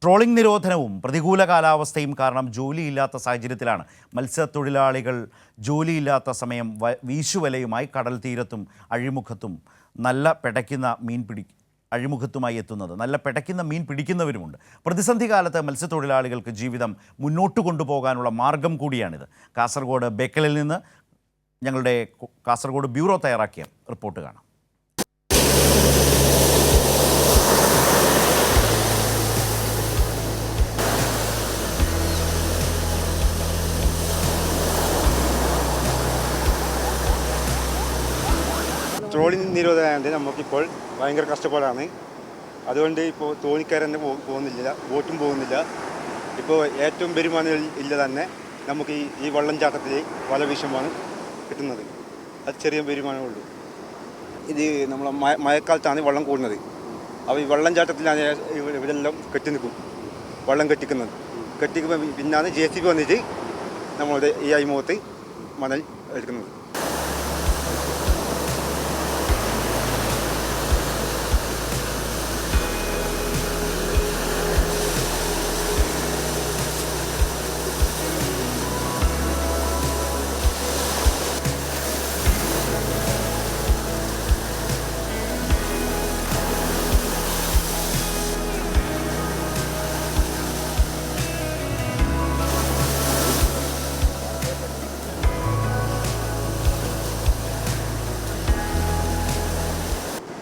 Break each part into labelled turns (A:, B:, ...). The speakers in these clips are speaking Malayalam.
A: ട്രോളിംഗ് നിരോധനവും പ്രതികൂല കാലാവസ്ഥയും കാരണം ജോലിയില്ലാത്ത സാഹചര്യത്തിലാണ് മത്സ്യത്തൊഴിലാളികൾ ജോലിയില്ലാത്ത സമയം വീശുവലയുമായി കടൽ തീരത്തും അഴിമുഖത്തും അഴിമുഖത്തുമായി എത്തുന്നത്. നല്ല പെടയ്ക്കുന്ന മീൻ പിടിക്കുന്നവരുമുണ്ട്. പ്രതിസന്ധി കാലത്ത് മത്സ്യത്തൊഴിലാളികൾക്ക് ജീവിതം മുന്നോട്ട് കൊണ്ടുപോകാനുള്ള മാർഗം കൂടിയാണിത്. കാസർഗോഡ് ബേക്കലിൽ നിന്ന് ഞങ്ങളുടെ കാസർഗോഡ് ബ്യൂറോ തയ്യാറാക്കിയ റിപ്പോർട്ട് കാണാം.
B: ട്രോളിംഗ് നിരോധനമായത് നമുക്കിപ്പോൾ ഭയങ്കര കഷ്ടപ്പാടാണ്. അതുകൊണ്ട് ഇപ്പോൾ തോണിക്കാരന്നെ പോകുന്നില്ല, ബോട്ടും പോകുന്നില്ല. ഇപ്പോൾ ഏറ്റവും വരുമാനം ഇല്ല തന്നെ നമുക്ക് ഈ വെള്ളംചാട്ടത്തിൽ വല വീശുമാണ് കിട്ടുന്നത്. അത് ചെറിയ വരുമാനമേ ഉള്ളൂ. ഇത് നമ്മൾ മഴക്കാലത്താണ് വെള്ളം കൂടുന്നത്. അപ്പോൾ ഈ വെള്ളംചാട്ടത്തിലാണ് ഇവരെല്ലാം കെട്ടി നിൽക്കും, വെള്ളം കെട്ടിക്കുമ്പോൾ പിന്നാണ് JCB വന്നിട്ട് നമ്മളുടെ ഈ അഴിമുഖത്ത് മണൽ എടുക്കുന്നത്.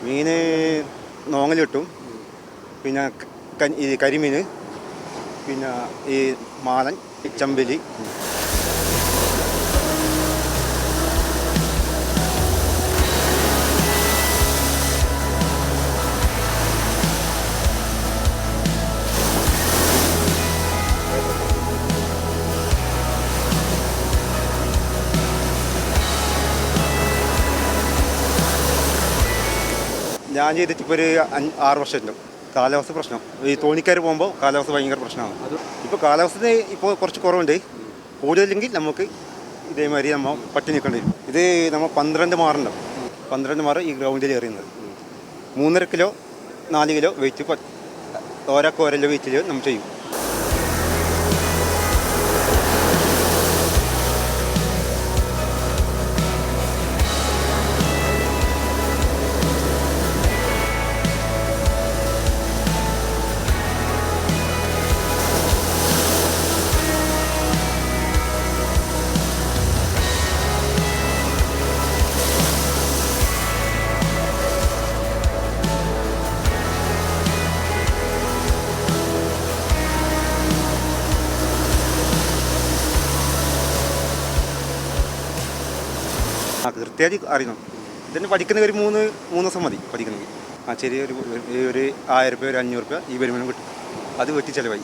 B: മീൻ നോങ്ങൽ കിട്ടും, പിന്നെ ഈ കരിമീൻ, പിന്നെ ഈ മാലൻ, ചെമ്പലി. ഞാൻ ചെയ്തിട്ട് ഇപ്പോൾ ഒരു 6 വർഷമുണ്ട്. കാലാവസ്ഥ പ്രശ്നം, ഈ തോണിക്കാർ പോകുമ്പോൾ കാലാവസ്ഥ ഭയങ്കര പ്രശ്നമാണ്. ഇപ്പോൾ കാലാവസ്ഥ ഇപ്പോൾ കുറച്ച് കുറവുണ്ട്. കൂടുതലില്ലെങ്കിൽ നമുക്ക് ഇതേമാതിരി നമ്മൾ പട്ടി നിൽക്കേണ്ടി വരും. ഇത് നമ്മൾ 12 മാറുണ്ടാവും. 12 മാറ് ഈ ഗ്രൗണ്ടിൽ എറിയുന്നത് 3.5 കിലോ 4 കിലോ വെയിറ്റ്, ഓരോ വെയിറ്റിൽ നമ്മൾ ചെയ്യും. കൃത്യമായിട്ട് അറിയണം. ഇതിന് പഠിക്കുന്ന ഒരു 3 ദിവസം മതി പഠിക്കണമെങ്കിൽ. ചെറിയൊരു 1000 രൂപ, ഒരു 500 രൂപ ഈ വരുമാനം കിട്ടും. അത് വെട്ടി ചിലവായി.